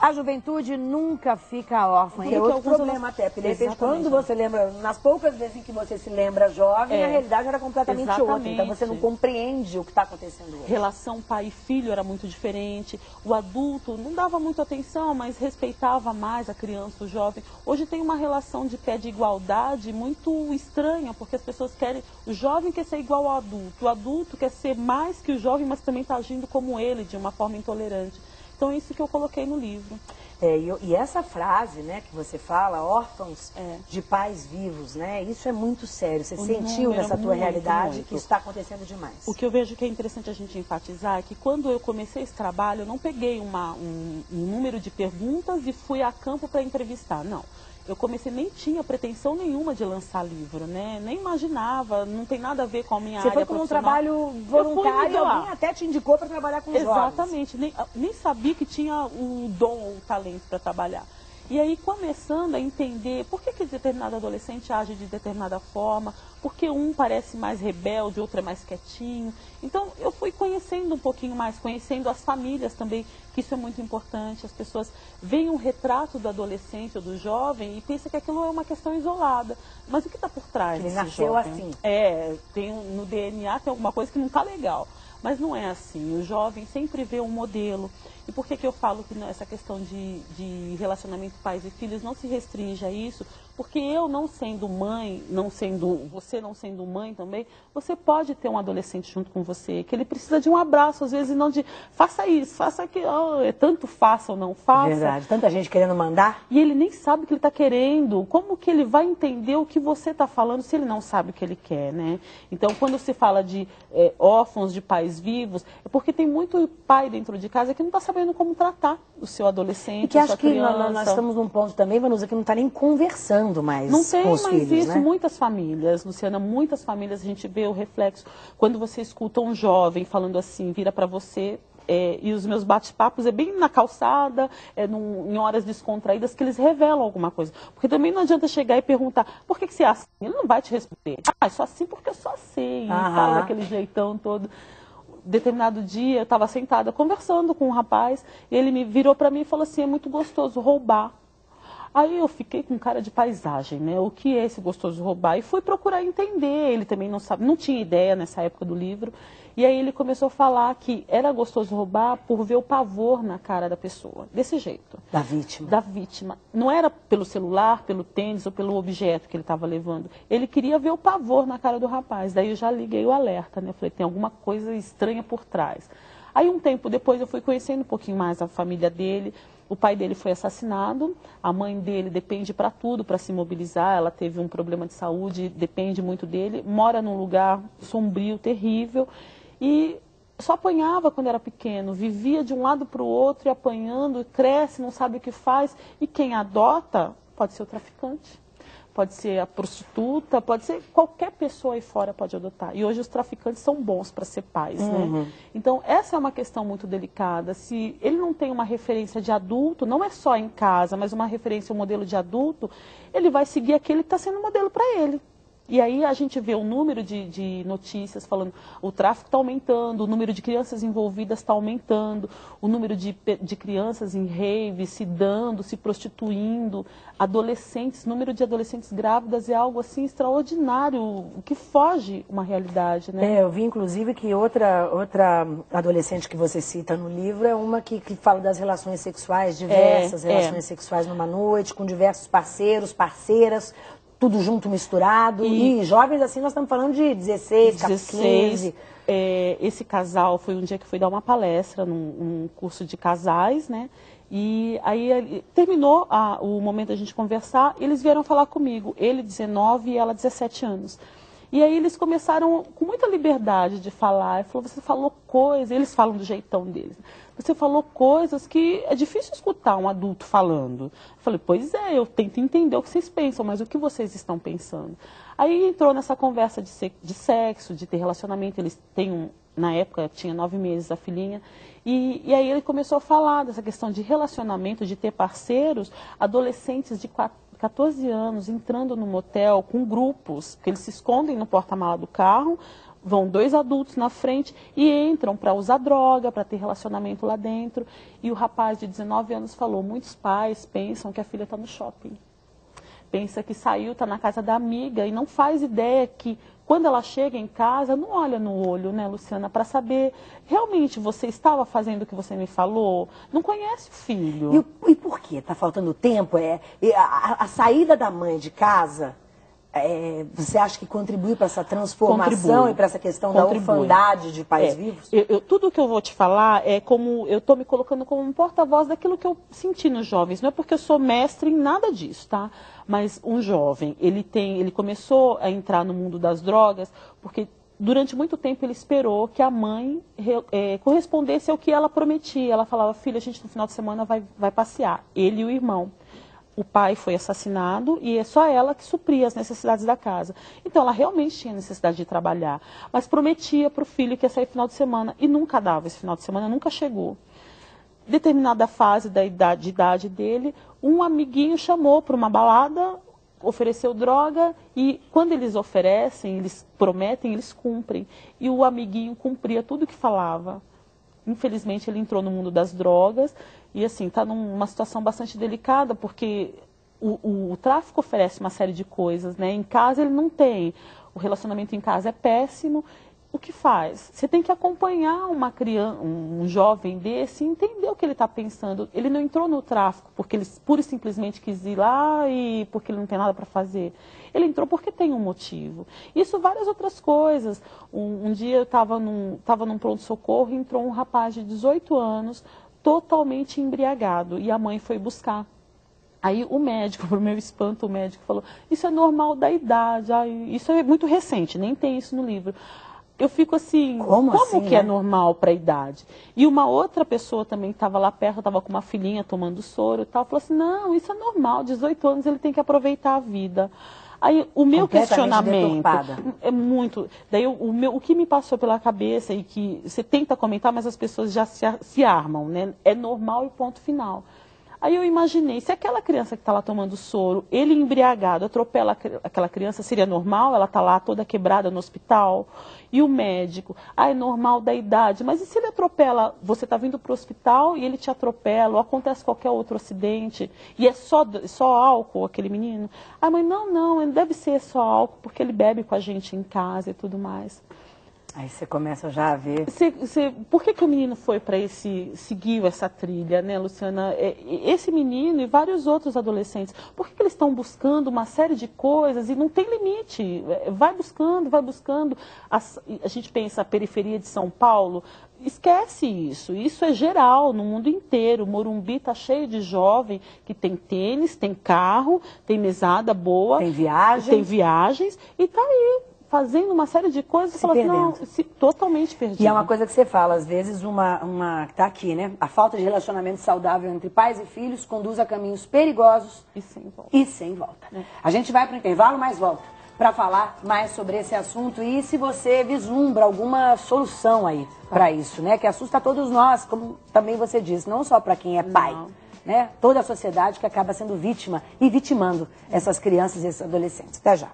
A juventude nunca fica órfã. É outro problema até, porque de repente quando você lembra, nas poucas vezes em que você se lembra jovem, a realidade era completamente outra. Então você não compreende o que está acontecendo hoje. Relação pai e filho era muito diferente. O adulto não dava muita atenção, mas respeitava mais a criança, o jovem. Hoje tem uma relação de pé de igualdade muito estranha, porque as pessoas querem... O jovem quer ser igual ao adulto, o adulto quer ser mais que o jovem, mas também está agindo como ele, de uma forma intolerante. Então é isso que eu coloquei no livro. E essa frase, né, que você fala, órfãos de pais vivos, né, isso é muito sério. Você sentiu nessa tua realidade que isso está acontecendo demais. O que eu vejo que é interessante a gente enfatizar é que quando eu comecei esse trabalho, eu não peguei um número de perguntas e fui a campo para entrevistar, não. Eu comecei, nem tinha pretensão nenhuma de lançar livro, né? Nem imaginava, não tem nada a ver com a minha área profissional. Você foi como um trabalho voluntário, alguém até te indicou para trabalhar com jovens. Exatamente, nem sabia que tinha o dom ou o talento para trabalhar. E aí começando a entender por que determinado adolescente age de determinada forma, porque um parece mais rebelde, outro é mais quietinho. Então eu fui conhecendo um pouquinho mais, conhecendo as famílias também, que isso é muito importante. As pessoas veem um retrato do adolescente ou do jovem e pensam que aquilo é uma questão isolada. Mas o que está por trás desse jovem? Ele nasceu assim. No DNA tem alguma coisa que não está legal. Mas não é assim, o jovem sempre vê um modelo. E por que eu falo que essa questão de relacionamento pais e filhos não se restringe a isso? Porque eu não sendo mãe, você não sendo mãe também, você pode ter um adolescente junto com você, que ele precisa de um abraço, às vezes, e não de faça isso, faça aquilo, tanto faça ou não faça. Verdade, tanta gente querendo mandar. E ele nem sabe o que ele está querendo, como que ele vai entender o que você está falando se ele não sabe o que ele quer, né? Então, quando se fala de órfãos de pais vivos, é porque tem muito pai dentro de casa que não está sabendo como tratar o seu adolescente, e que a sua acho que criança. nós estamos num ponto também, Vanusa, que não está nem conversando mais não tem com os mais filhos, isso, né? Muitas famílias, Luciana, muitas famílias, a gente vê o reflexo. Quando você escuta um jovem falando assim, vira para você, e os meus bate-papos é bem na calçada, em horas descontraídas, que eles revelam alguma coisa. Porque também não adianta chegar e perguntar, por que você é assim? Ele não vai te responder. Ah, eu sou assim porque eu sou assim. E fala daquele jeitão todo. Determinado dia, eu estava sentada conversando com um rapaz, e ele me virou para mim e falou assim, é muito gostoso roubar. Aí eu fiquei com cara de paisagem, né? O que é esse gostoso roubar? E fui procurar entender, ele também não sabe, não tinha ideia nessa época do livro. E aí ele começou a falar que era gostoso roubar por ver o pavor na cara da pessoa, desse jeito. Da vítima. Da vítima. Não era pelo celular, pelo tênis ou pelo objeto que ele estava levando. Ele queria ver o pavor na cara do rapaz. Daí eu já liguei o alerta, né? Eu falei, tem alguma coisa estranha por trás. Aí um tempo depois eu fui conhecendo um pouquinho mais a família dele. O pai dele foi assassinado, a mãe dele depende para tudo, para se mobilizar, ela teve um problema de saúde, depende muito dele, mora num lugar sombrio, terrível, e só apanhava quando era pequeno, vivia de um lado para o outro e apanhando, cresce, não sabe o que faz, e quem adota pode ser o traficante. Pode ser a prostituta, pode ser qualquer pessoa aí fora pode adotar. E hoje os traficantes são bons para ser pais, né? Então, essa é uma questão muito delicada. Se ele não tem uma referência de adulto, não é só em casa, mas uma referência, um modelo de adulto, ele vai seguir aquele que está sendo modelo para ele. E aí a gente vê o número de notícias falando, o tráfico está aumentando, o número de crianças envolvidas está aumentando, o número de crianças em rave, se dando, se prostituindo, adolescentes, número de adolescentes grávidas é algo assim extraordinário, o que foge uma realidade, né? Eu vi inclusive que outra adolescente que você cita no livro é uma que fala das relações sexuais, diversas relações sexuais numa noite, com diversos parceiros, parceiras, tudo junto, misturado. E jovens assim, nós estamos falando de 16, 15. Esse casal foi um dia que foi dar uma palestra num curso de casais, né? E aí terminou o momento da gente conversar, eles vieram falar comigo, ele 19 e ela 17 anos. E aí eles começaram com muita liberdade de falar. Ele falou, você falou coisas, eles falam do jeitão deles. Você falou coisas que é difícil escutar um adulto falando. Eu falei, pois é, eu tento entender o que vocês pensam, mas o que vocês estão pensando? Aí entrou nessa conversa de sexo, de ter relacionamento. Eles têm na época, tinha 9 meses a filhinha. E aí ele começou a falar dessa questão de relacionamento, de ter parceiros, adolescentes de 14 anos entrando no motel com grupos, que eles se escondem no porta-mala do carro, vão 2 adultos na frente e entram para usar droga, para ter relacionamento lá dentro. E o rapaz de 19 anos falou, muitos pais pensam que a filha está no shopping. Pensa que saiu, está na casa da amiga e não faz ideia que quando ela chega em casa, não olha no olho, né, Luciana, para saber, realmente você estava fazendo o que você me falou? Não conhece o filho. E por quê? Está faltando tempo? A saída da mãe de casa, você acha que contribui para essa transformação e para essa questão da orfandade de pais vivos? Tudo que eu vou te falar é como eu estou me colocando como um porta-voz daquilo que eu senti nos jovens. Não é porque eu sou mestre em nada disso, tá? Mas um jovem, ele começou a entrar no mundo das drogas porque durante muito tempo ele esperou que a mãe correspondesse ao que ela prometia. Ela falava, filha, a gente no final de semana vai passear, ele e o irmão. O pai foi assassinado e é só ela que supria as necessidades da casa. Então, ela realmente tinha necessidade de trabalhar, mas prometia para o filho que ia sair final de semana e nunca dava esse final de semana, nunca chegou. Determinada fase da idade dele, um amiguinho chamou para uma balada, ofereceu droga e quando eles oferecem, eles prometem, eles cumprem. E o amiguinho cumpria tudo que falava. Infelizmente, ele entrou no mundo das drogas e, assim, está numa situação bastante delicada, porque o tráfico oferece uma série de coisas, né? Em casa ele não tem, o relacionamento em casa é péssimo. O que faz? Você tem que acompanhar uma criança, um jovem desse e entender o que ele está pensando. Ele não entrou no tráfico porque ele pura e simplesmente quis ir lá e porque ele não tem nada para fazer. Ele entrou porque tem um motivo. Isso várias outras coisas. Um dia eu estava num pronto-socorro e entrou um rapaz de 18 anos totalmente embriagado e a mãe foi buscar. Aí o médico, para o meu espanto, o médico falou, isso é normal da idade, isso é muito recente, nem tem isso no livro. Eu fico assim, como assim, que é normal para a idade? E uma outra pessoa também que estava lá perto, estava com uma filhinha tomando soro e tal, falou assim, não, isso é normal, 18 anos ele tem que aproveitar a vida. Aí o meu questionamento é muito... Daí o que me passou pela cabeça e que você tenta comentar, mas as pessoas já se armam, né? É normal e ponto final. Aí eu imaginei, se aquela criança que está lá tomando soro, ele embriagado, atropela aquela criança, seria normal? Ela está lá toda quebrada no hospital? E o médico, é normal da idade, mas e se ele atropela, você está vindo para o hospital e ele te atropela, ou acontece qualquer outro acidente, e é só álcool aquele menino? Mãe, não deve ser só álcool, porque ele bebe com a gente em casa e tudo mais. Aí você começa já a ver... Por que o menino foi para seguiu essa trilha, né, Luciana? Esse menino e vários outros adolescentes, por que eles estão buscando uma série de coisas e não tem limite? Vai buscando. A gente pensa a periferia de São Paulo, esquece isso. Isso é geral, no mundo inteiro. Morumbi está cheio de jovem que tem tênis, tem carro, tem mesada boa. Tem viagens e está aí. Fazendo uma série de coisas, totalmente perdido. E é uma coisa que você fala, às vezes, tá aqui, né? A falta de relacionamento saudável entre pais e filhos conduz a caminhos perigosos e sem volta. A gente vai para o intervalo, mas volta para falar mais sobre esse assunto e se você vislumbra alguma solução aí para isso, né? Que assusta todos nós, como também você disse, não só para quem é pai, né? Toda a sociedade que acaba sendo vítima e vitimando essas crianças e esses adolescentes. Até já.